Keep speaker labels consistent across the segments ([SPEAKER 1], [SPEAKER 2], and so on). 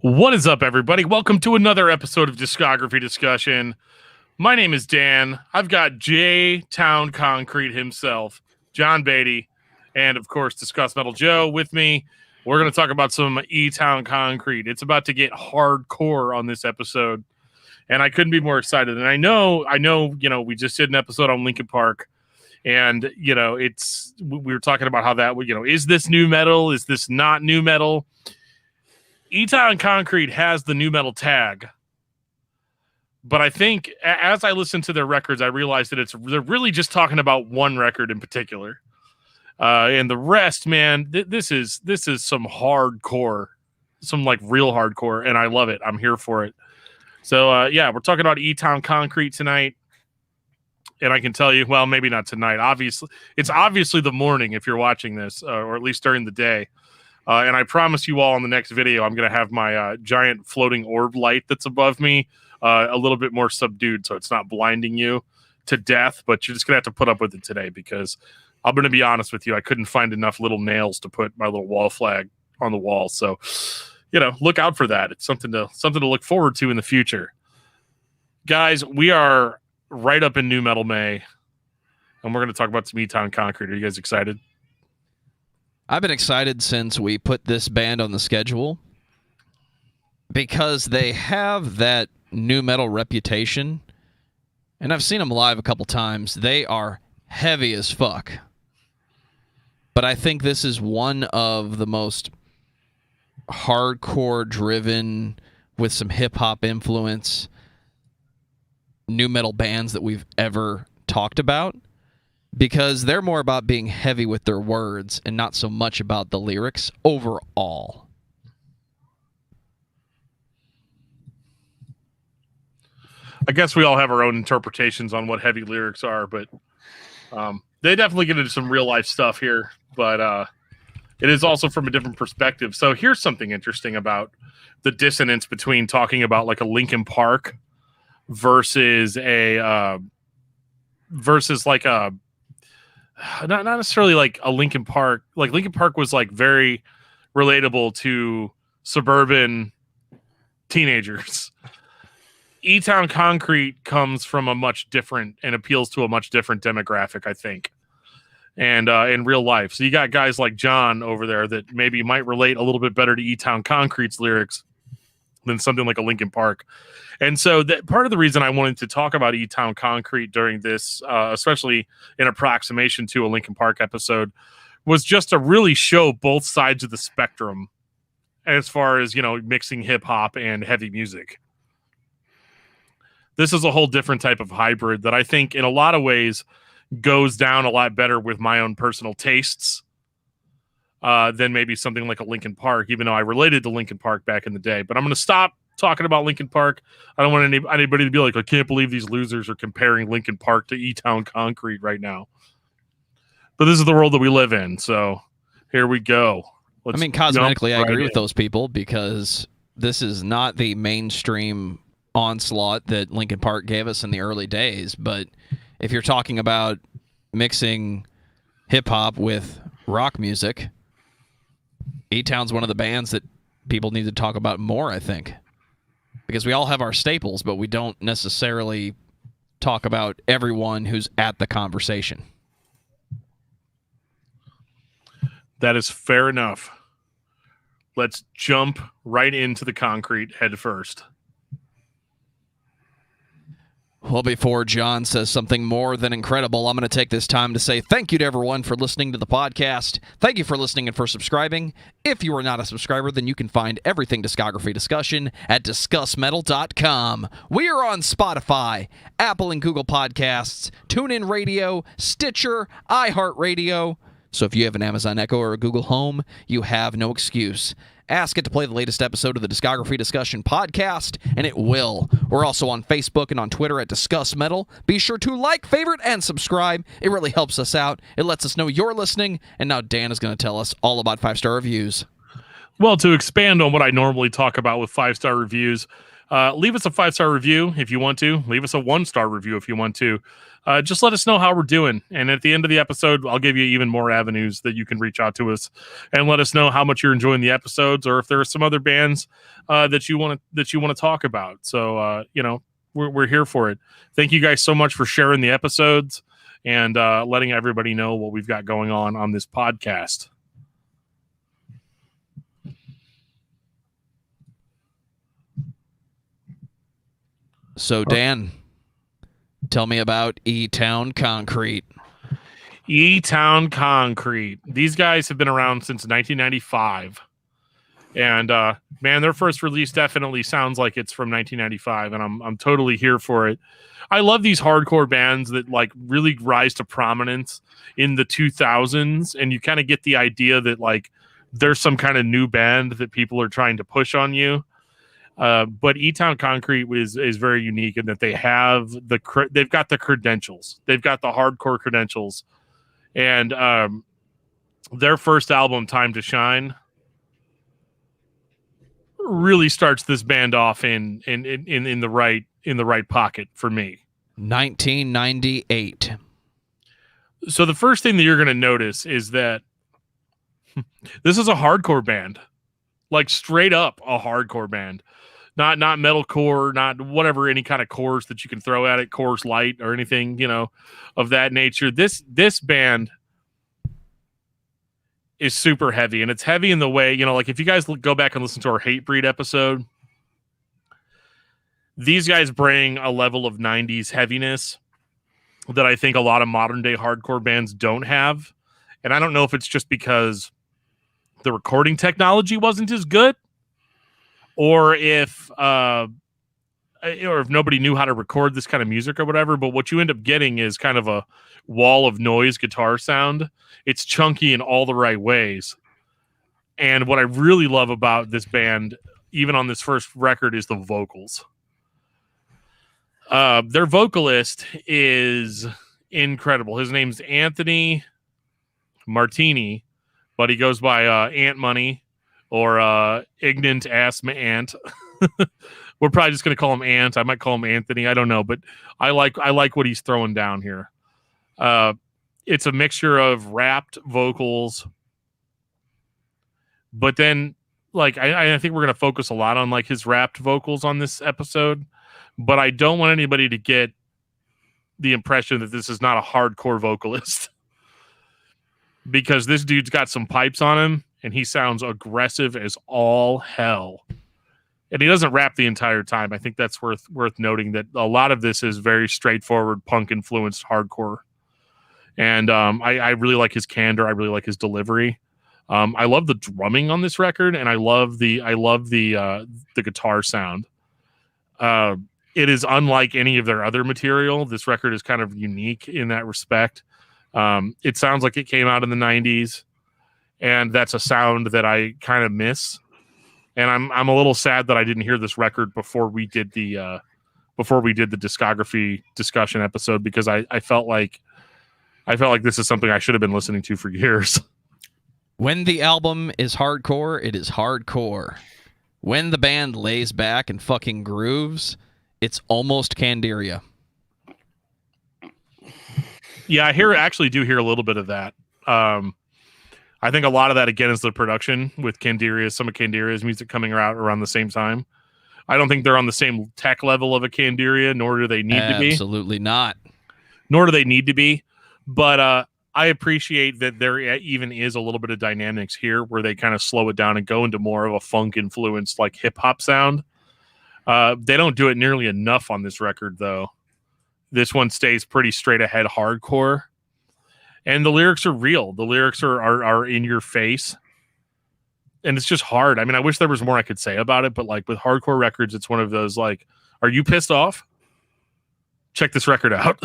[SPEAKER 1] What is up, everybody? Welcome to another episode of Discography Discussion. My name is Dan. I've got J-Town Concrete himself, John Beatty, and of course, Discuss Metal Joe with me. We're going to talk about some E-Town Concrete. It's about to get hardcore on this episode, and I couldn't be more excited. And I know, we just did an episode on Linkin Park, and, we were talking about how that, is this new metal? Is this not new metal? E-Town Concrete has the new metal tag, but I think as I listened to their records, I realized that they're really just talking about one record in particular, and the rest, man. This is some hardcore, some like real hardcore, and I love it. I'm here for it. So we're talking about E-Town Concrete tonight, and I can tell you, well, maybe not tonight. Obviously, it's obviously the morning if you're watching this, or at least during the day. And I promise you all in the next video, I'm going to have my giant floating orb light that's above me a little bit more subdued so it's not blinding you to death. But you're just going to have to put up with it today because I'm going to be honest with you. I couldn't find enough little nails to put my little wall flag on the wall. So, look out for that. It's something to look forward to in the future. Guys, we are right up in New Metal May, and we're going to talk about some E-Town Concrete. Are you guys excited?
[SPEAKER 2] I've been excited since we put this band on the schedule because they have that new metal reputation, and I've seen them live a couple times. They are heavy as fuck. But I think this is one of the most hardcore driven with some hip-hop influence new metal bands that we've ever talked about. Because they're more about being heavy with their words and not so much about the lyrics overall.
[SPEAKER 1] I guess we all have our own interpretations on what heavy lyrics are, but they definitely get into some real life stuff here, but it is also from a different perspective. So here's something interesting about the dissonance between talking about like a Linkin Park versus like a not necessarily like a Linkin Park. Like Linkin Park was like very relatable to suburban teenagers. E-Town Concrete comes from a much different and appeals to a much different demographic, I think, and in real life. So you got guys like John over there that maybe might relate a little bit better to E-Town Concrete's lyrics than something like a Linkin Park. And so that part of the reason I wanted to talk about E-Town Concrete during this, especially in approximation to a Linkin Park episode, was just to really show both sides of the spectrum as far as, mixing hip hop and heavy music. This is a whole different type of hybrid that I think in a lot of ways goes down a lot better with my own personal tastes than maybe something like a Linkin Park, even though I related to Linkin Park back in the day. But I'm going to stop talking about Linkin Park. I don't want anybody to be like, I can't believe these losers are comparing Linkin Park to E-Town Concrete right now. But this is the world that we live in, so here we go.
[SPEAKER 2] Cosmetically, I agree with those people because this is not the mainstream onslaught that Linkin Park gave us in the early days. But if you're talking about mixing hip-hop with rock music, E-Town's one of the bands that people need to talk about more, I think. Because we all have our staples, but we don't necessarily talk about everyone who's at the conversation.
[SPEAKER 1] That is fair enough. Let's jump right into the concrete head first.
[SPEAKER 2] Well, before John says something more than incredible, I'm going to take this time to say thank you to everyone for listening to the podcast. Thank you for listening and for subscribing. If you are not a subscriber, then you can find everything Discography Discussion at discussmetal.com. We are on Spotify, Apple and Google Podcasts, TuneIn Radio, Stitcher, iHeartRadio. So if you have an Amazon Echo or a Google Home, you have no excuse. Ask it to play the latest episode of the Discography Discussion podcast, and it will. We're also on Facebook and on Twitter at Discuss Metal. Be sure to like, favorite, and subscribe. It really helps us out. It lets us know you're listening, and now Dan is going to tell us all about 5-star reviews.
[SPEAKER 1] Well, to expand on what I normally talk about with 5-star reviews, leave us a 5-star review if you want to. Leave us a 1-star review if you want to. just let us know how we're doing. And at the end of the episode, I'll give you even more avenues that you can reach out to us and let us know how much you're enjoying the episodes, or if there are some other bands that you want to talk about. So we're here for it. Thank you guys so much for sharing the episodes and letting everybody know what we've got going on this podcast.
[SPEAKER 2] So, Dan, tell me about E-Town Concrete.
[SPEAKER 1] E-Town Concrete. These guys have been around since 1995. And man, their first release definitely sounds like it's from 1995, and I'm totally here for it. I love these hardcore bands that like really rise to prominence in the 2000s, and you kind of get the idea that like there's some kind of new band that people are trying to push on you. But E-Town Concrete is very unique in that they've got the credentials. They've got the hardcore credentials. And their first album, Time to Shine, really starts this band off in the right pocket for me.
[SPEAKER 2] 1998.
[SPEAKER 1] So the first thing that you're going to notice is that this is a hardcore band. Like straight up a hardcore band. Not metalcore, not whatever any kind of cores that you can throw at it, Coors Light or anything, of that nature. This band is super heavy, and it's heavy in the way, like if you guys go back and listen to our Hatebreed episode, these guys bring a level of 90s heaviness that I think a lot of modern day hardcore bands don't have. And I don't know if it's just because the recording technology wasn't as good, or if nobody knew how to record this kind of music or whatever. But what you end up getting is kind of a wall of noise guitar sound. It's chunky in all the right ways. And what I really love about this band, even on this first record, is the vocals. Their vocalist is incredible. His name's Anthony Martini, but he goes by Ant Money or Ignorant Ass Ant. We're probably just going to call him Ant. I might call him Anthony. I don't know, but I like what he's throwing down here. It's a mixture of rapped vocals, but then like I think we're going to focus a lot on like his rapped vocals on this episode, but I don't want anybody to get the impression that this is not a hardcore vocalist, because this dude's got some pipes on him and he sounds aggressive as all hell. And he doesn't rap the entire time. I think that's worth noting that a lot of this is very straightforward punk influenced hardcore. And I really like his candor. I really like his delivery. I love the drumming on this record, and I love the guitar sound. It is unlike any of their other material. This record is kind of unique in that respect. It sounds like it came out in the 90s, and that's a sound that I kind of miss. And I'm a little sad that I didn't hear this record before we did the discography discussion episode, because I felt like this is something I should have been listening to for years.
[SPEAKER 2] When the album is hardcore, it is hardcore. When the band lays back and fucking grooves, it's almost Candiria.
[SPEAKER 1] Yeah, I actually do hear a little bit of that. I think a lot of that, again, is the production with Candiria, some of Candiria's music coming out around the same time. I don't think they're on the same tech level of a Candiria, nor do they need to be.
[SPEAKER 2] Absolutely not.
[SPEAKER 1] Nor do they need to be. But I appreciate that there even is a little bit of dynamics here where they kind of slow it down and go into more of a funk-influenced, like, hip-hop sound. They don't do it nearly enough on this record, though. This one stays pretty straight ahead hardcore. And the lyrics are real. The lyrics are in your face. And it's just hard. I mean, I wish there was more I could say about it, but like with hardcore records, it's one of those like, are you pissed off? Check this record out.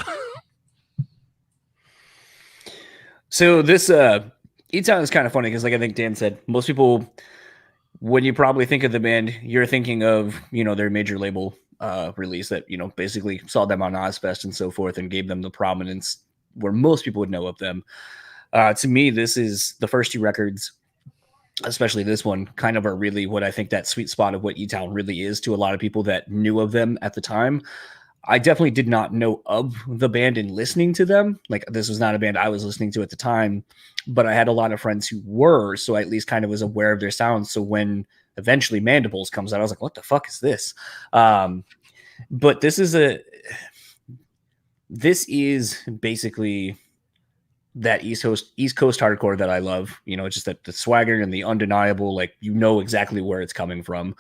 [SPEAKER 3] So this E-Town is kind of funny because, like I think Dan said, most people, when you probably think of the band, you're thinking of, their major label release that, basically saw them on Ozfest and so forth and gave them the prominence where most people would know of them. To me, this is the first two records, especially this one, kind of are really what I think that sweet spot of what E-Town really is to a lot of people that knew of them at the time. I definitely did not know of the band in listening to them. Like, this was not a band I was listening to at the time, but I had a lot of friends who were, so I at least kind of was aware of their sounds. So when eventually Mandibles comes out, I was like, what the fuck is this? But this is basically that East Coast hardcore that I love. You know, just that the swagger and the undeniable, like, you know exactly where it's coming from.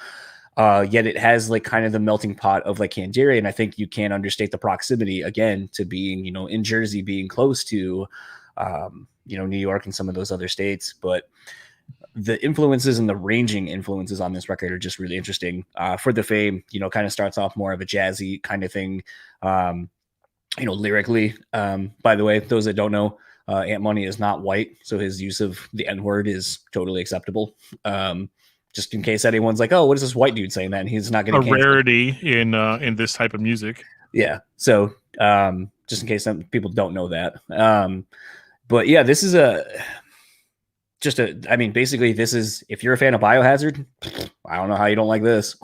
[SPEAKER 3] Yet it has like kind of the melting pot of like Candiria, and I think you can't understate the proximity again to being, you know, in Jersey, being close to, you know, New York and some of those other states. But the influences and the ranging influences on this record are just really interesting. For the Fame, you know, kind of starts off more of a jazzy kind of thing. You know, lyrically, by the way, those that don't know, Ant Money is not white, so his use of the N-word is totally acceptable. Just in case anyone's like, oh, what is this white dude saying that? And he's not getting
[SPEAKER 1] a rarity in this type of music.
[SPEAKER 3] Yeah. So just in case some people don't know that. But yeah, this is basically this is, if you're a fan of Biohazard, I don't know how you don't like this.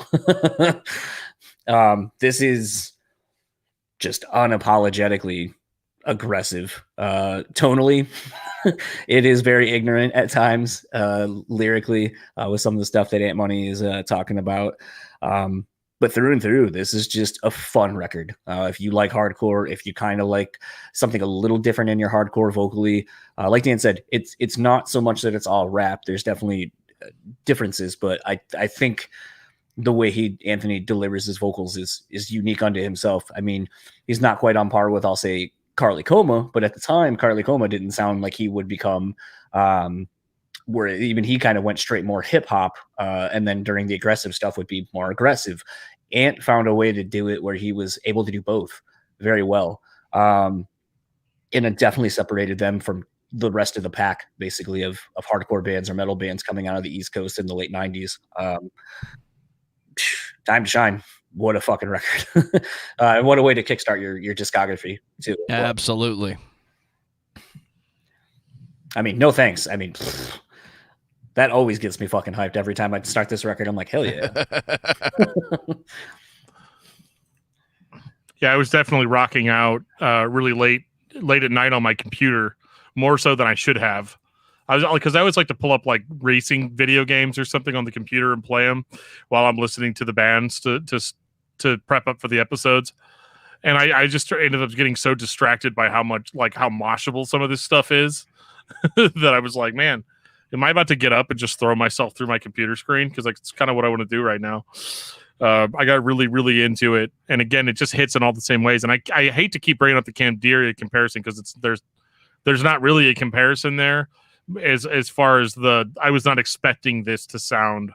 [SPEAKER 3] This is just unapologetically aggressive tonally. It is very ignorant at times lyrically with some of the stuff that Ant Money is talking about, but through and through, this is just a fun record. If you like hardcore, if you kind of like something a little different in your hardcore vocally, like Dan said, it's not so much that it's all rap. There's definitely differences, but I think the way Anthony delivers his vocals is unique unto himself. I mean, he's not quite on par with, I'll say, Carly Coma, but at the time, Carly Coma didn't sound like he would become, where even he kind of went straight more hip hop, and then during the aggressive stuff would be more aggressive. Ant found a way to do it where he was able to do both very well, and it definitely separated them from the rest of the pack, basically, of hardcore bands or metal bands coming out of the East Coast in the late 90s. Time to Shine. What a fucking record. And what a way to kickstart your discography too.
[SPEAKER 2] Absolutely.
[SPEAKER 3] I mean, no thanks. I mean, that always gets me fucking hyped every time I start this record. I'm like, hell yeah.
[SPEAKER 1] Yeah, I was definitely rocking out really late at night on my computer, more so than I should have. I always like to pull up like racing video games or something on the computer and play them while I'm listening to the bands to prep up for the episodes. And I just ended up getting so distracted by how moshable some of this stuff is that I was like, man, am I about to get up and just throw myself through my computer screen? Because like, it's kind of what I want to do right now. I got really, really into it. And again, it just hits in all the same ways. And I hate to keep bringing up the Candiria comparison because there's not really a comparison there. As far as I was not expecting this to sound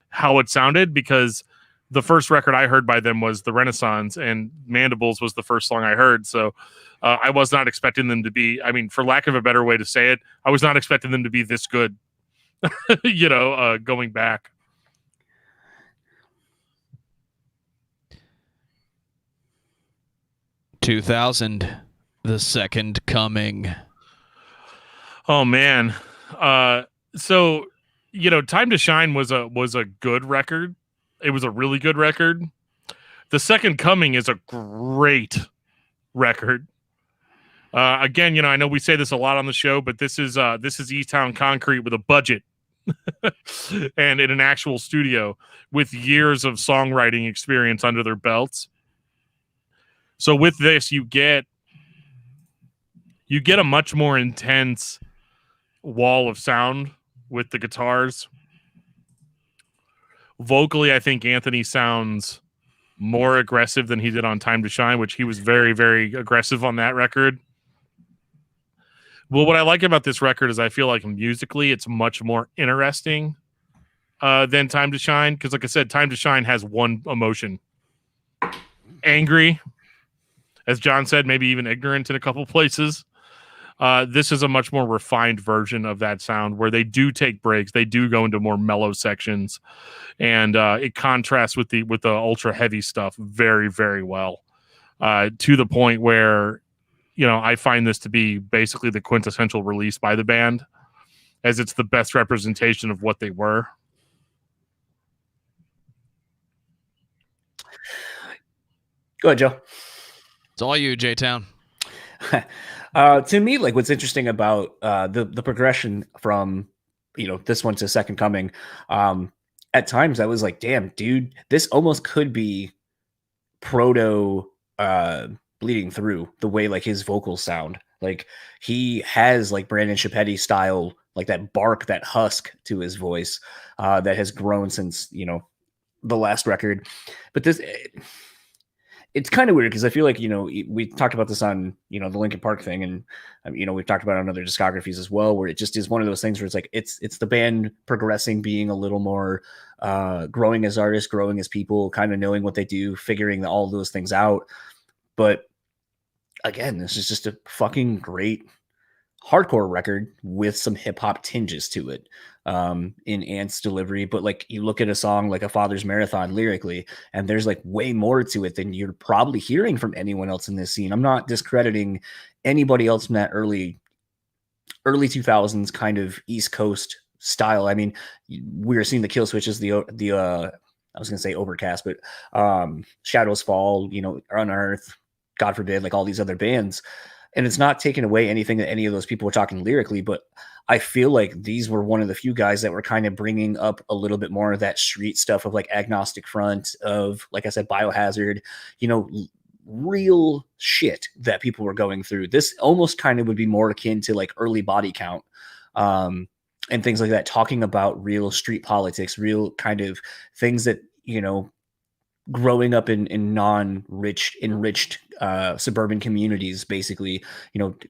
[SPEAKER 1] how it sounded, because the first record I heard by them was The Renaissance, and Mandibles was the first song I heard. So I was not expecting them to be, I mean, for lack of a better way to say it, I was not expecting them to be this good, going back.
[SPEAKER 2] "2000, The Second Coming."
[SPEAKER 1] Oh man. So, Time to Shine was a good record. It was a really good record. The Second Coming is a great record. Again, I know we say this a lot on the show, but this is E-Town Concrete with a budget and in an actual studio with years of songwriting experience under their belts. So with this, you get a much more intense wall of sound with the guitars. Vocally, I think Anthony sounds more aggressive than he did on Time to Shine, which he was very, very aggressive on that record. Well, what I like about this record is I feel like musically it's much more interesting than Time to Shine, because like I said, Time to Shine has one emotion. Angry, as John said, maybe even ignorant in a couple places. This is a much more refined version of that sound where they do take breaks. They do go into more mellow sections, and it contrasts with the ultra heavy stuff very, very well, to the point where, I find this to be basically the quintessential release by the band, as it's the best representation of what they were.
[SPEAKER 3] Go ahead, Joe.
[SPEAKER 2] It's all you, J-Town.
[SPEAKER 3] To me, like what's interesting about the progression from this one to Second Coming, at times I was like, damn, dude, this almost could be proto Bleeding Through, the way like his vocals sound. Like he has like Brandon Shapetti style, like that bark, that husk to his voice that has grown since the last record. But this, it's kind of weird because I feel like we talked about this on the Linkin Park thing, and we've talked about it on other discographies as well, where it just is one of those things where it's like it's the band progressing, being a little more growing as artists, growing as people, kind of knowing what they do, figuring all those things out. But again, this is just a fucking great hardcore record with some hip hop tinges to it in Ant's delivery. But like you look at a song like A Father's Marathon lyrically, and there's like way more to it than you're probably hearing from anyone else in this scene. I'm not discrediting anybody else from that early 2000s kind of East Coast style. I mean, we were seeing the Kill Switches, the I was gonna say Overcast, but Shadows Fall, Unearth, God forbid, like all these other bands. And it's not taking away anything that any of those people were talking lyrically, but I feel like these were one of the few guys that were kind of bringing up a little bit more of that street stuff of like Agnostic Front, of, like I said, Biohazard, real shit that people were going through. This almost kind of would be more akin to like early Body Count and things like that, talking about real street politics, real kind of things that, growing up in enriched suburban communities, basically,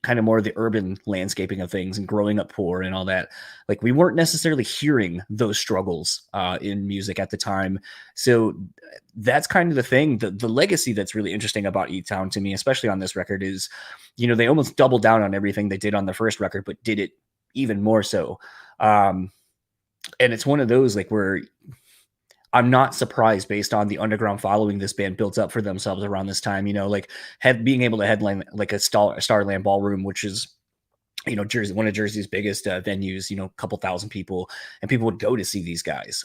[SPEAKER 3] kind of more of the urban landscaping of things, and growing up poor and all that. Like we weren't necessarily hearing those struggles in music at the time. So that's kind of the thing. The legacy that's really interesting about E-Town to me, especially on this record, is, they almost doubled down on everything they did on the first record, but did it even more so. And it's one of those like where I'm not surprised based on the underground following this band built up for themselves around this time, like being able to headline like a Starland Ballroom, which is, Jersey, one of Jersey's biggest venues, a couple thousand people, and people would go to see these guys.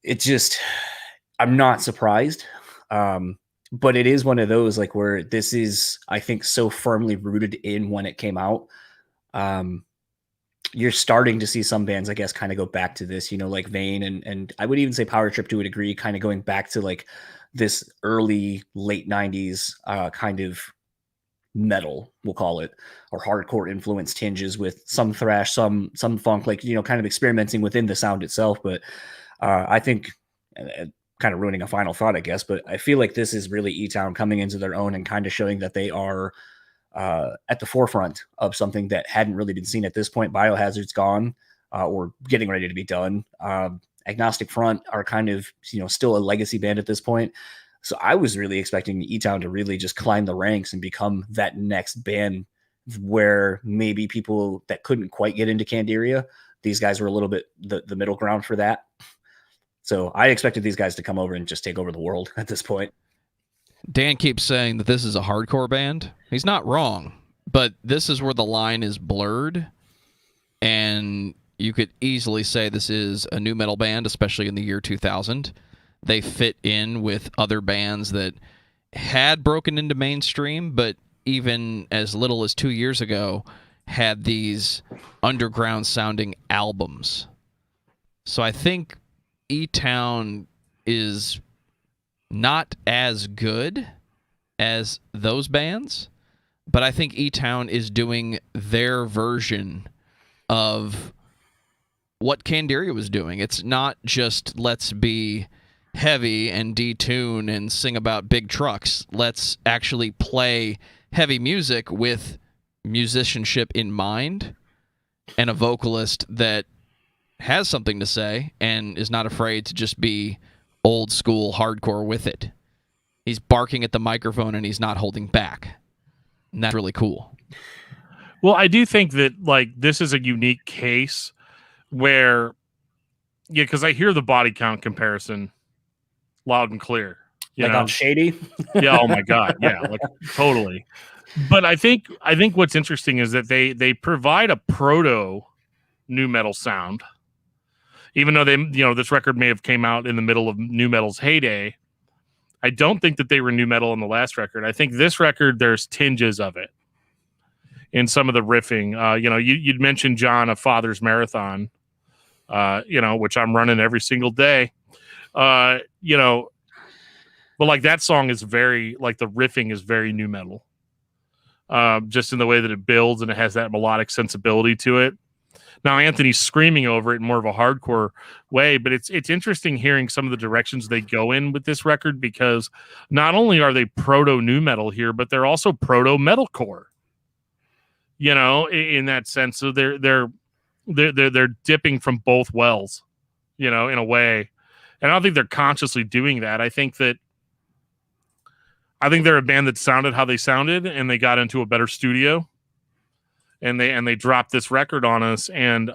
[SPEAKER 3] It's just, I'm not surprised. But it is one of those like where this is, I think, so firmly rooted in when it came out. You're starting to see some bands, I guess, kind of go back to this, like Vane and I would even say Power Trip to a degree, kind of going back to like this early late 90s kind of metal, we'll call it, or hardcore influence tinges with some thrash, some funk, like, kind of experimenting within the sound itself. But I think kind of ruining a final thought, I guess, but I feel like this is really E-Town coming into their own and kind of showing that they are at the forefront of something that hadn't really been seen at this point. Biohazard's gone or getting ready to be done. Agnostic Front are kind of, still a legacy band at this point. So I was really expecting E-Town to really just climb the ranks and become that next band where maybe people that couldn't quite get into Candiria, these guys were a little bit the middle ground for that. So I expected these guys to come over and just take over the world at this point.
[SPEAKER 2] Dan keeps saying that this is a hardcore band. He's not wrong, but this is where the line is blurred, and you could easily say this is a nu metal band, especially in the year 2000. They fit in with other bands that had broken into mainstream, but even as little as 2 years ago had these underground-sounding albums. So I think E-Town is not as good as those bands, but I think E-Town is doing their version of what Candiria was doing. It's not just let's be heavy and detune and sing about big trucks. Let's actually play heavy music with musicianship in mind and a vocalist that has something to say and is not afraid to just be old school hardcore with it. He's barking at the microphone and he's not holding back. And that's really cool.
[SPEAKER 1] Well, I do think that like this is a unique case where, yeah, because I hear the body count comparison loud and clear.
[SPEAKER 3] You know? On Shady?
[SPEAKER 1] Yeah, oh my God. Yeah, like totally. But I think what's interesting is that they provide a proto nu metal sound. Even though they, this record may have came out in the middle of nu metal's heyday, I don't think that they were new metal on the last record. I think this record, there's tinges of it in some of the riffing. You'd mentioned, John, a Father's Marathon, which I'm running every single day. But like that song is very, like the riffing is very new metal. Just in the way that it builds and it has that melodic sensibility to it. Now Anthony's screaming over it in more of a hardcore way, but it's interesting hearing some of the directions they go in with this record, because not only are they proto new metal here, but they're also proto metalcore. In that sense, so they're dipping from both wells, in a way, and I don't think they're consciously doing that. I think they're a band that sounded how they sounded, and they got into a better studio. And they dropped this record on us, and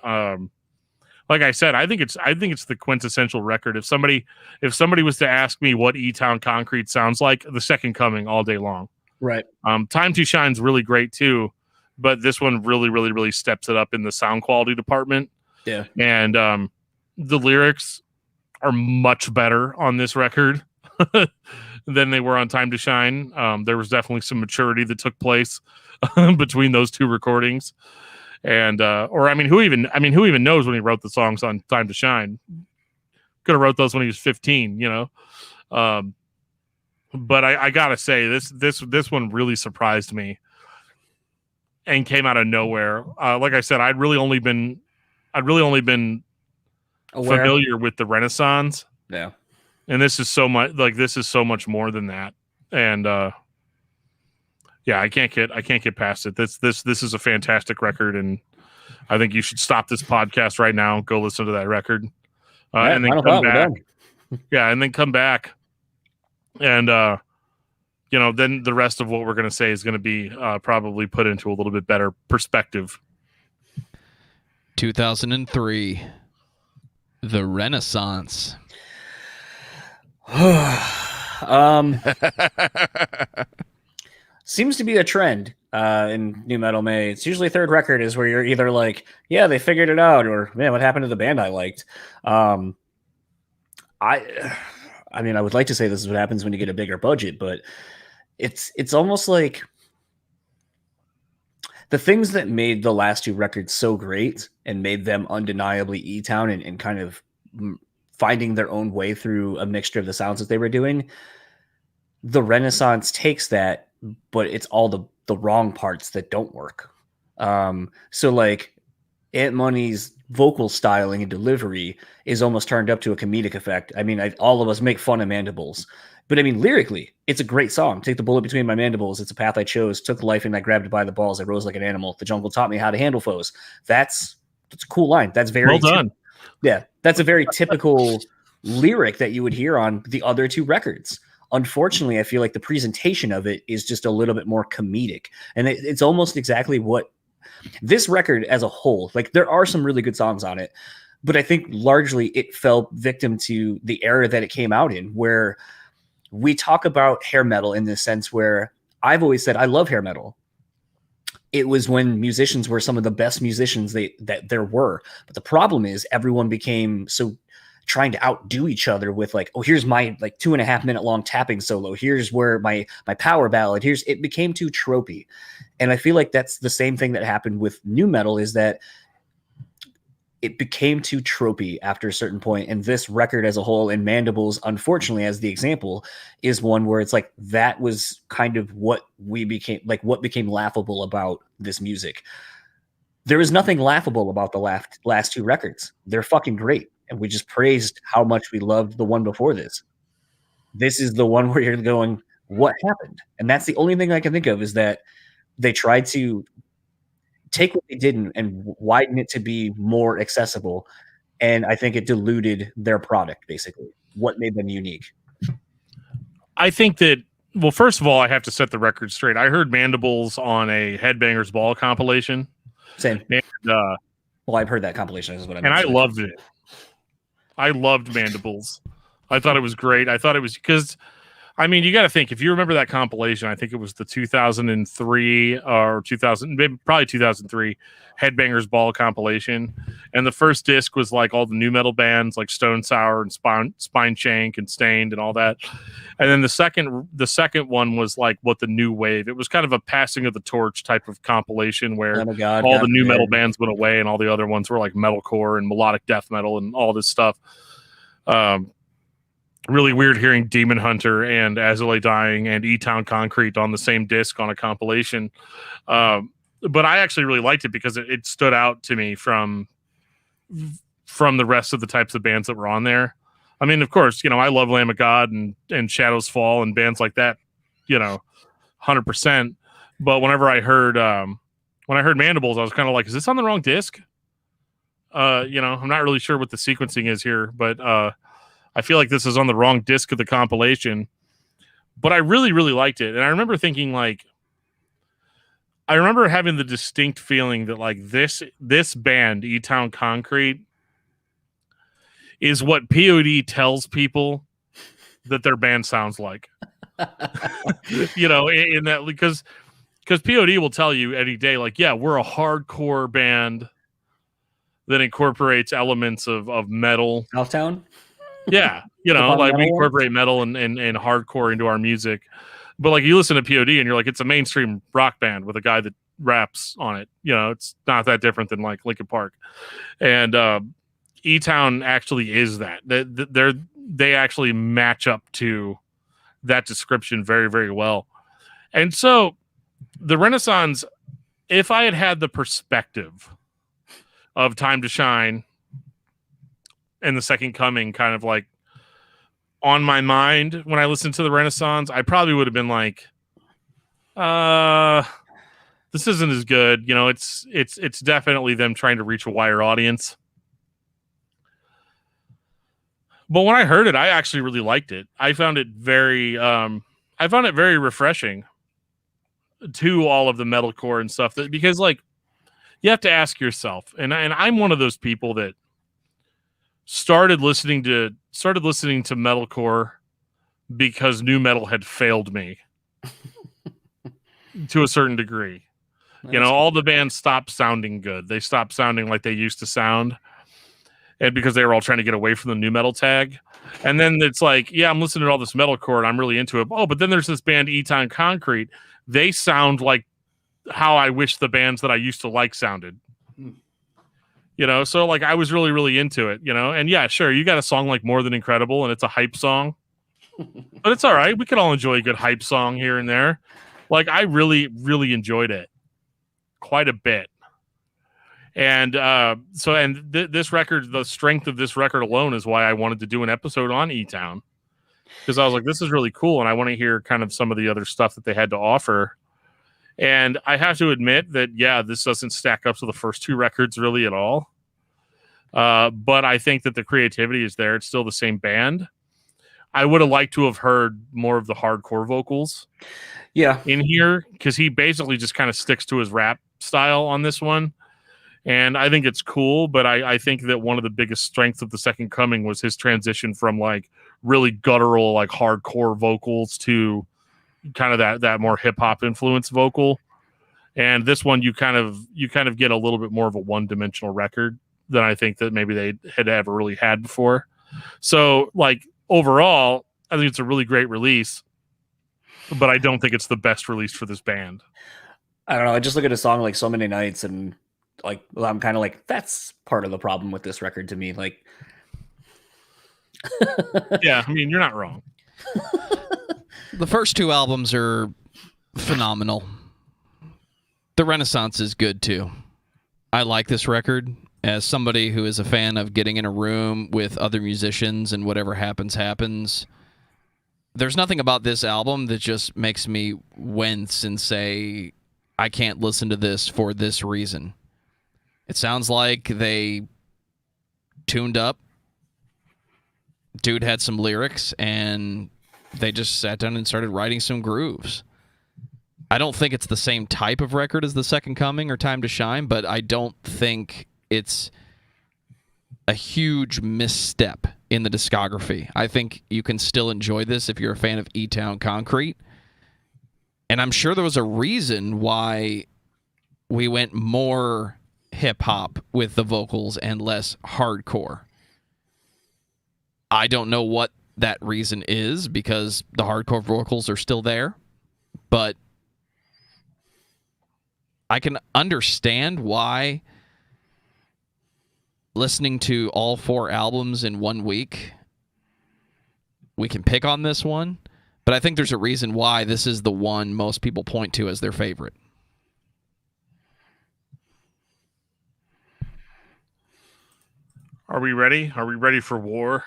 [SPEAKER 1] like I said, I think it's the quintessential record. If somebody was to ask me what E-Town Concrete sounds like, The Second Coming all day long.
[SPEAKER 3] Right.
[SPEAKER 1] Time to Shine's really great too, but this one really, really, really steps it up in the sound quality department.
[SPEAKER 3] Yeah.
[SPEAKER 1] And the lyrics are much better on this record than they were on Time to Shine. There was definitely some maturity that took place between those two recordings, and who even knows when he wrote the songs on Time to Shine? Could have wrote those when he was 15, But I gotta say, this one really surprised me and came out of nowhere. Like I said, I'd really only been aware. Familiar with the Renaissance.
[SPEAKER 3] Yeah,
[SPEAKER 1] and this is so much more than that, and. Yeah, I can't get past it. This is a fantastic record, and I think you should stop this podcast right now, go listen to that record, and then come back. Yeah, and then come back, and then the rest of what we're going to say is going to be probably put into a little bit better perspective.
[SPEAKER 2] 2003, The Renaissance.
[SPEAKER 3] Seems to be a trend in new metal. It's usually third record is where you're either like, yeah, they figured it out, or man, what happened to the band I liked? I would like to say this is what happens when you get a bigger budget, but it's almost like the things that made the last two records so great and made them undeniably E-Town and kind of finding their own way through a mixture of the sounds that they were doing. The Renaissance takes that, but it's all the wrong parts that don't work. So like Ant Money's vocal styling and delivery is almost turned up to a comedic effect. All of us make fun of Mandibles, but lyrically, it's a great song. Take the bullet between my mandibles. It's a path I chose. Took life and I grabbed it by the balls. I rose like an animal. The jungle taught me how to handle foes. That's a cool line. That's very
[SPEAKER 1] well done.
[SPEAKER 3] Yeah, that's a very typical lyric that you would hear on the other two records. Unfortunately, I feel like the presentation of it is just a little bit more comedic. And it's almost exactly what this record as a whole, like there are some really good songs on it, but I think largely it fell victim to the era that it came out in, where we talk about hair metal in this sense where I've always said I love hair metal. It was when musicians were some of the best musicians that there were. But the problem is everyone became so trying to outdo each other with like, oh, here's my like 2.5 minute long tapping solo. Here's where my power ballad. It became too tropey. And I feel like that's the same thing that happened with new metal, is that it became too tropey after a certain point. And this record as a whole, and Mandibles, unfortunately, as the example, is one where it's like, that was kind of what became laughable about this music. There is nothing laughable about the last two records. They're fucking great. And we just praised how much we loved the one before this. This is the one where you're going, what happened? And that's the only thing I can think of, is that they tried to take what they did and widen it to be more accessible. And I think it diluted their product, basically. What made them unique?
[SPEAKER 1] I think that, well, first of all, I have to set the record straight. I heard Mandibles on a Headbangers Ball compilation.
[SPEAKER 3] Same.
[SPEAKER 1] And,
[SPEAKER 3] well, I've heard that compilation. Is what I meant.
[SPEAKER 1] And I loved it. I loved Mandibles. I thought it was great. I thought it was because I mean, you got to think, if you remember that compilation, I think it was the 2003 or 2000, maybe probably 2003 Headbangers Ball compilation. And the first disc was like all the new metal bands like Stone Sour and Spine Shank and Stained and all that. And then the second one was like what the new wave. It was kind of a passing of the torch type of compilation where all the new metal bands went away and all the other ones were like metalcore and melodic death metal and all this stuff. Really weird hearing Demon Hunter and As I Lay Dying and E-Town Concrete on the same disc on a compilation. But I actually really liked it because it stood out to me from the rest of the types of bands that were on there. I mean, of course, I love Lamb of God and Shadows Fall and bands like that, 100%. But whenever I heard Mandibles, I was kind of like, is this on the wrong disc? I'm not really sure what the sequencing is here, but I feel like this is on the wrong disc of the compilation, but I really, really liked it. And I remember thinking I remember having the distinct feeling that like this band, E-Town Concrete, is what P.O.D. tells people that their band sounds like. In that, because P.O.D. will tell you any day, like, yeah, we're a hardcore band that incorporates elements of metal.
[SPEAKER 3] Southtown?
[SPEAKER 1] Yeah, like we incorporate metal and hardcore into our music. But like you listen to P.O.D. and you're like, it's a mainstream rock band with a guy that raps on it. It's not that different than like Linkin Park. And E-Town actually is that. They actually match up to that description very, very well. And so the Renaissance, if I had the perspective of Time to Shine and the Second Coming kind of like on my mind when I listened to the Renaissance, I probably would have been like, this isn't as good. It's definitely them trying to reach a wider audience. But when I heard it, I actually really liked it. I found it very refreshing to all of the metalcore and stuff because like you have to ask yourself, and I'm one of those people that started listening to metalcore because new metal had failed me to a certain degree. All the bands stopped sounding good. They stopped sounding like they used to sound. And because they were all trying to get away from the new metal tag. And then it's like, yeah, I'm listening to all this metalcore and I'm really into it. Oh, but then there's this band, E-Town Concrete. They sound like how I wish the bands that I used to like sounded. So like I was really, really into it, and yeah, sure. You got a song like More Than Incredible and it's a hype song, but it's all right. We can all enjoy a good hype song here and there. Like I really, really enjoyed it quite a bit. And this record, the strength of this record alone is why I wanted to do an episode on E-Town, because I was like, this is really cool. And I want to hear kind of some of the other stuff that they had to offer. And I have to admit that, yeah, this doesn't stack up to the first two records really at all. But I think that the creativity is there. It's still the same band. I would have liked to have heard more of the hardcore vocals in here, because he basically just kind of sticks to his rap style on this one. And I think it's cool, but I think that one of the biggest strengths of the Second Coming was his transition from like really guttural, like hardcore vocals to kind of that more hip hop influence vocal. And this one, you kind of get a little bit more of a one-dimensional record than I think that maybe they had ever really had before. So like overall, I think it's a really great release, but I don't think it's the best release for this band.
[SPEAKER 3] I don't know. I just look at a song like So Many Nights and like, well, I'm kind of like, that's part of the problem with this record to me. Like,
[SPEAKER 1] yeah, I mean, you're not wrong.
[SPEAKER 2] The first two albums are phenomenal. The Renaissance is good too. I like this record. As somebody who is a fan of getting in a room with other musicians and whatever happens, happens, there's nothing about this album that just makes me wince and say, I can't listen to this for this reason. It sounds like they tuned up. Dude had some lyrics, and they just sat down and started writing some grooves. I don't think it's the same type of record as The Second Coming or Time to Shine, but I don't think it's a huge misstep in the discography. I think you can still enjoy this if you're a fan of E-Town Concrete. And I'm sure there was a reason why we went more hip-hop with the vocals and less hardcore. I don't know what that reason is because the hardcore vocals are still there, but I can understand why listening to all 4 albums in 1 week, we can pick on this one, but I think there's a reason why this is the one most people point to as their favorite.
[SPEAKER 1] Are we ready? Are we ready for war?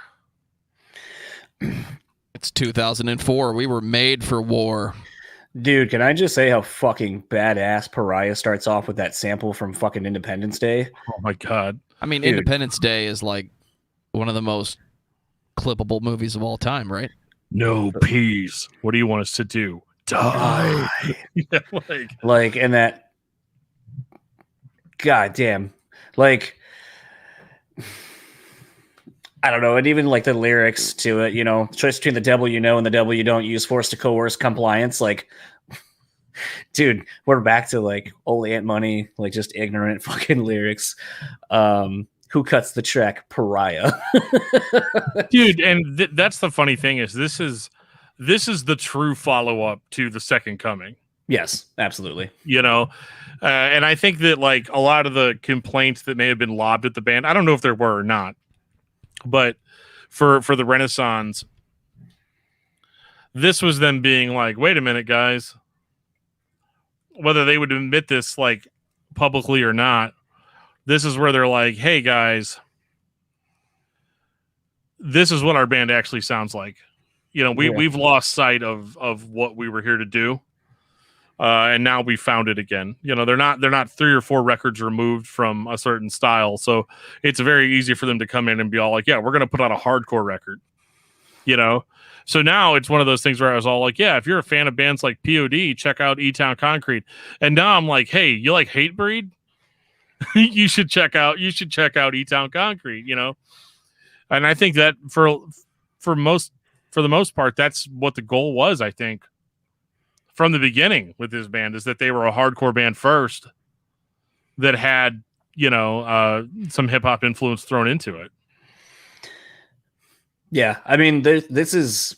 [SPEAKER 2] It's 2004. We were made for war.
[SPEAKER 3] Dude, can I just say how fucking badass Pariah starts off with that sample from fucking Independence Day?
[SPEAKER 1] Oh my God.
[SPEAKER 2] I mean,
[SPEAKER 3] Dude.
[SPEAKER 2] Independence Day is like one of the most clippable movies of all time, right?
[SPEAKER 1] No peace. What do you want us to do? Die. Yeah,
[SPEAKER 3] like, and that, goddamn, like, I don't know, and even like the lyrics to it, you know, choice between the devil you know and the devil you don't, use force to coerce compliance. Like, dude, we're back to like old Aunt Money, like just ignorant fucking lyrics. Who cuts the check? Pariah.
[SPEAKER 1] Dude, and that's the funny thing is this is the true follow-up to The Second Coming.
[SPEAKER 3] Yes, absolutely.
[SPEAKER 1] You know, and I think that like a lot of the complaints that may have been lobbed at the band, I don't know if there were or not, but for the Renaissance, this was them being like, wait a minute, guys, whether they would admit this like publicly or not, this is where they're like, hey guys, this is what our band actually sounds like. You know, we've lost sight of what we were here to do. And now we found it again. You know, they're not 3 or 4 records removed from a certain style. So it's very easy for them to come in and be all like, yeah, we're going to put out a hardcore record, you know? So now it's one of those things where I was all like, yeah, if you're a fan of bands like P.O.D, check out E-Town Concrete. And now I'm like, hey, you like Hatebreed? you should check out E-Town Concrete, you know? And I think that for the most part, that's what the goal was, I think. From the beginning with this band is that they were a hardcore band first that had, you know, some hip hop influence thrown into it.
[SPEAKER 3] Yeah. I mean, this is,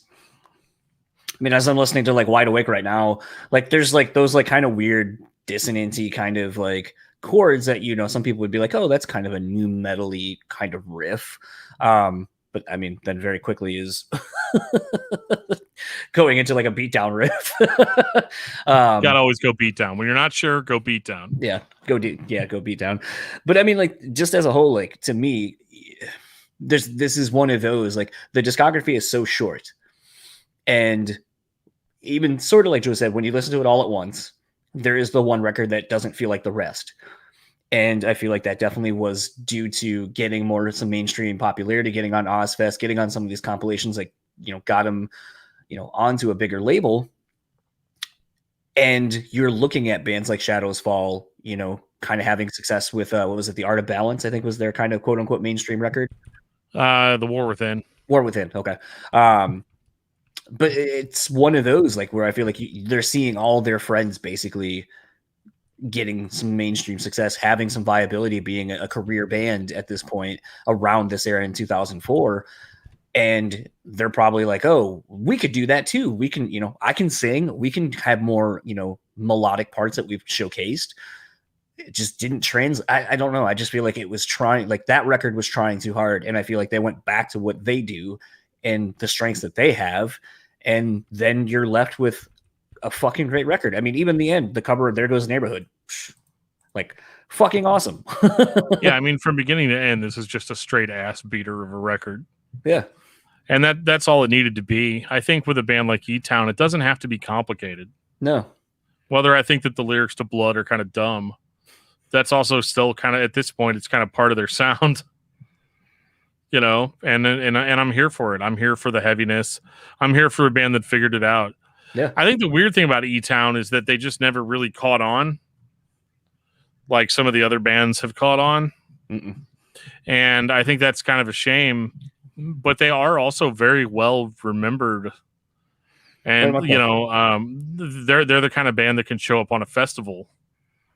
[SPEAKER 3] I mean, as I'm listening to like Wide Awake right now, like there's like those like kind of weird dissonancy kind of like chords that, you know, some people would be like, oh, that's kind of a new metal-y kind of riff. But I mean, then very quickly is going into like a beatdown riff.
[SPEAKER 1] Gotta always go beat down. When you're not sure, go beat down.
[SPEAKER 3] Yeah, go beat down. But I mean, like, just as a whole, like, to me, this is one of those, like, the discography is so short. And even sort of like Joe said, when you listen to it all at once, there is the one record that doesn't feel like the rest. And I feel like that definitely was due to getting some mainstream popularity, getting on Ozfest, getting on some of these compilations, like, you know, got them, you know, onto a bigger label. And you're looking at bands like Shadows Fall, you know, kind of having success with, what was it? The Art of Balance, I think was their kind of quote unquote mainstream record.
[SPEAKER 1] The War Within.
[SPEAKER 3] Okay. But it's one of those, like, where I feel like they're seeing all their friends basically getting some mainstream success, having some viability, being a career band at this point around this era in 2004. And they're probably like, oh, we could do that too. We can, you know, I can sing. We can have more, you know, melodic parts that we've showcased. It just didn't translate. I don't know. I just feel like it was trying, like that record was trying too hard. And I feel like they went back to what they do and the strengths that they have. And then you're left with a fucking great record. I mean, even the end, the cover of There Goes the Neighborhood, like fucking awesome.
[SPEAKER 1] Yeah, I mean, from beginning to end, this is just a straight ass beater of a record.
[SPEAKER 3] Yeah.
[SPEAKER 1] And that's all it needed to be. I think with a band like E-Town, it doesn't have to be complicated.
[SPEAKER 3] No.
[SPEAKER 1] Whether I think that the lyrics to Blood are kind of dumb, that's also still kind of, at this point, it's kind of part of their sound. You know, and I'm here for it. I'm here for the heaviness. I'm here for a band that figured it out.
[SPEAKER 3] Yeah.
[SPEAKER 1] I think the weird thing about E-Town is that they just never really caught on like some of the other bands have caught on.
[SPEAKER 3] Mm-mm.
[SPEAKER 1] And I think that's kind of a shame, but they are also very well remembered. And they're the kind of band that can show up on a festival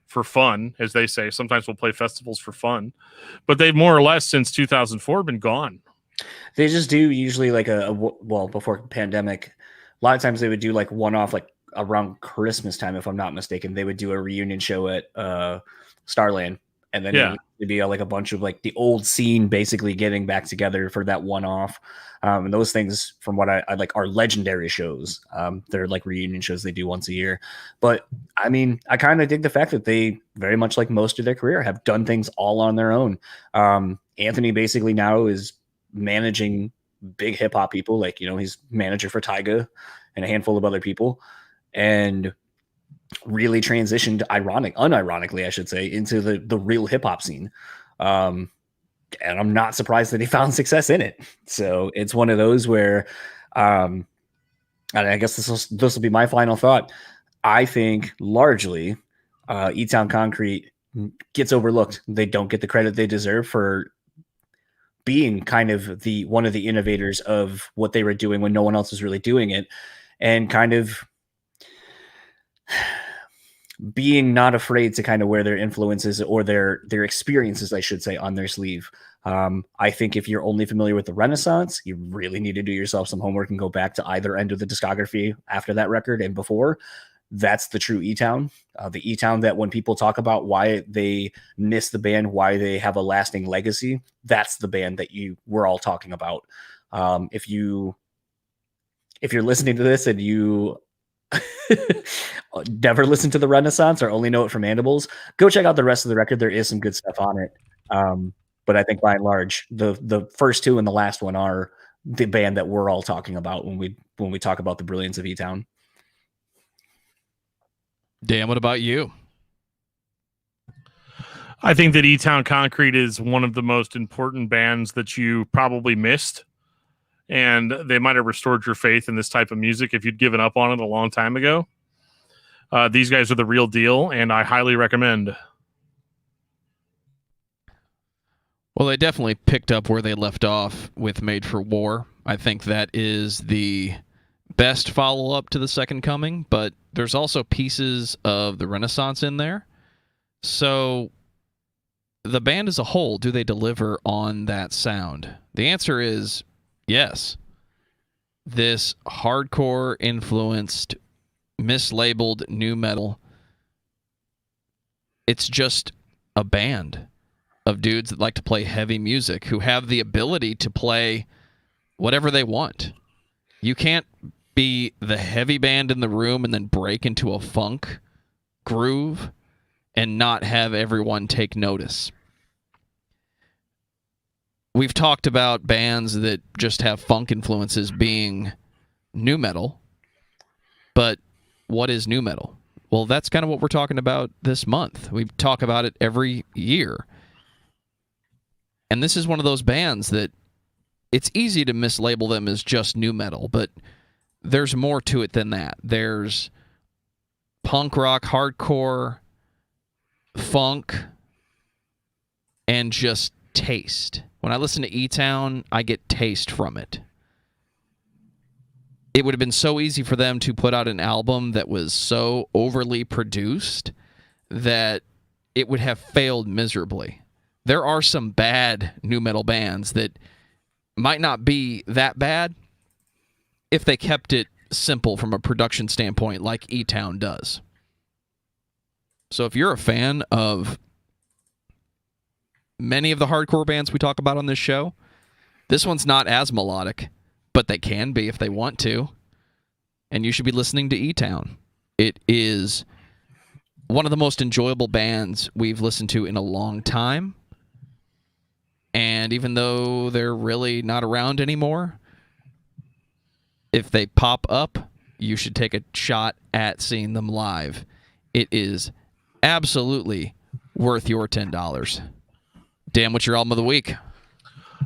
[SPEAKER 1] for fun, as they say. Sometimes we'll play festivals for fun, but they've more or less since 2004 been gone.
[SPEAKER 3] They just do usually like well, before pandemic, a lot of times they would do like one-off, like around Christmas time, if I'm not mistaken. They would do a reunion show at Starland, and then it would be like a bunch of like the old scene basically getting back together for that one-off. And those things, from what I like, are legendary shows. They're like reunion shows they do once a year. But I mean, I kind of dig the fact that they, very much like most of their career, have done things all on their own. Anthony basically now is managing big hip hop people, like, he's manager for Tyga and a handful of other people, and really transitioned unironically, I should say, into the real hip hop scene. And I'm not surprised that he found success in it. So it's one of those where, and I guess this will be my final thought. I think largely, E-Town Concrete gets overlooked. They don't get the credit they deserve for being kind of one of the innovators of what they were doing when no one else was really doing it, and kind of being not afraid to kind of wear their influences or their experiences, I should say, on their sleeve. I think if you're only familiar with the Renaissance, you really need to do yourself some homework and go back to either end of the discography after that record and before. That's the true E-Town. The E-Town that when people talk about why they miss the band, why they have a lasting legacy, that's the band that we're all talking about. If you're listening to this and you never listen to the Renaissance or only know it from Mandibles, go check out the rest of the record. There is some good stuff on it. But I think by and large, the first two and the last one are the band that we're all talking about when we talk about the brilliance of E-Town.
[SPEAKER 2] Dan, what about you?
[SPEAKER 1] I think that E-Town Concrete is one of the most important bands that you probably missed, and they might have restored your faith in this type of music if you'd given up on it a long time ago. These guys are the real deal, and I highly recommend.
[SPEAKER 2] Well, they definitely picked up where they left off with Made for War. I think that is the best follow-up to the Second Coming, but there's also pieces of the Renaissance in there. So the band as a whole, do they deliver on that sound? The answer is yes. This hardcore-influenced, mislabeled nu metal, it's just a band of dudes that like to play heavy music who have the ability to play whatever they want. You can't be the heavy band in the room and then break into a funk groove and not have everyone take notice. We've talked about bands that just have funk influences being nu metal, but what is nu metal? Well, that's kind of what we're talking about this month. We talk about it every year. And this is one of those bands that it's easy to mislabel them as just nu metal, but there's more to it than that. There's punk rock, hardcore, funk, and just taste. When I listen to E-Town, I get taste from it. It would have been so easy for them to put out an album that was so overly produced that it would have failed miserably. There are some bad nu metal bands that might not be that bad if they kept it simple from a production standpoint like E-Town does. So if you're a fan of many of the hardcore bands we talk about on this show, this one's not as melodic, but they can be if they want to. And you should be listening to E-Town. It is one of the most enjoyable bands we've listened to in a long time. And even though they're really not around anymore, if they pop up, you should take a shot at seeing them live. It is absolutely worth your $10. Dan, what's your album of the week?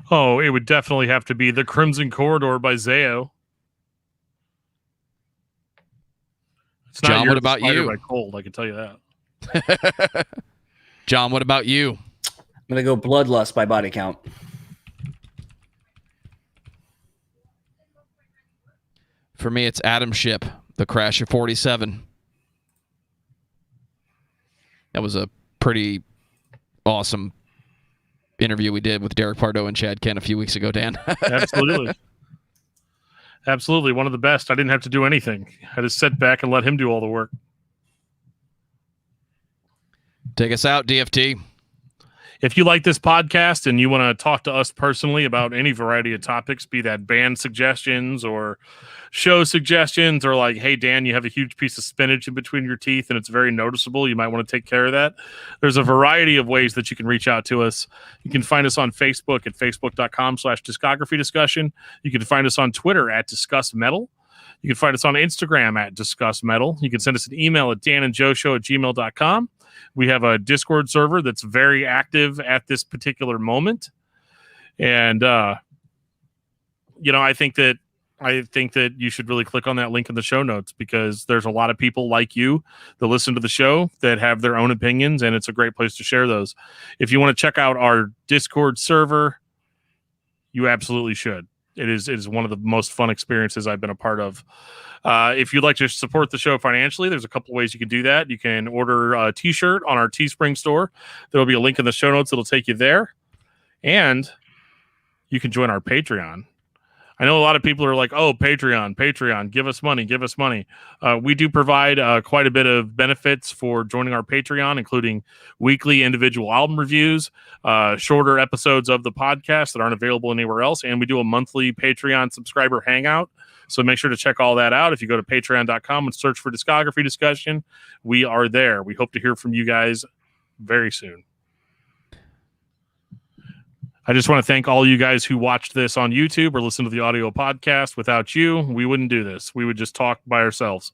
[SPEAKER 1] Oh, it would definitely have to be The Crimson Corridor by Zayo. It's not
[SPEAKER 2] John, what about you?
[SPEAKER 1] By Cold, I can tell you that.
[SPEAKER 2] John, what about you?
[SPEAKER 3] going to go Bloodlust by Body Count.
[SPEAKER 2] For me, it's Atomship, The Crash of 47. That was a pretty awesome interview we did with Derek Pardo and Chad Kent a few weeks ago, Dan.
[SPEAKER 1] Absolutely. Absolutely. One of the best. I didn't have to do anything. I just sat back and let him do all the work.
[SPEAKER 2] Take us out, DFT.
[SPEAKER 1] If you like this podcast and you want to talk to us personally about any variety of topics, be that band suggestions or show suggestions, or like, hey, Dan, you have a huge piece of spinach in between your teeth and it's very noticeable, you might want to take care of that. There's a variety of ways that you can reach out to us. You can find us on Facebook at facebook.com/discography discussion. You can find us on Twitter at discussmetal. You can find us on Instagram at discussmetal. You can send us an email at danandjoeshow@gmail.com. We have a Discord server that's very active at this particular moment. And, I think that you should really click on that link in the show notes, because there's a lot of people like you that listen to the show that have their own opinions, and it's a great place to share those. If you want to check out our Discord server, you absolutely should. It is one of the most fun experiences I've been a part of. If you'd like to support the show financially, there's a couple ways you can do that. You can order a t-shirt on our Teespring store. There'll be a link in the show notes that'll take you there. And you can join our Patreon. I know a lot of people are like, oh, Patreon, give us money. We do provide quite a bit of benefits for joining our Patreon, including weekly individual album reviews, shorter episodes of the podcast that aren't available anywhere else, and we do a monthly Patreon subscriber hangout. So make sure to check all that out. If you go to patreon.com and search for Discography Discussion, we are there. We hope to hear from you guys very soon. I just want to thank all you guys who watched this on YouTube or listened to the audio podcast. Without you, we wouldn't do this. We would just talk by ourselves.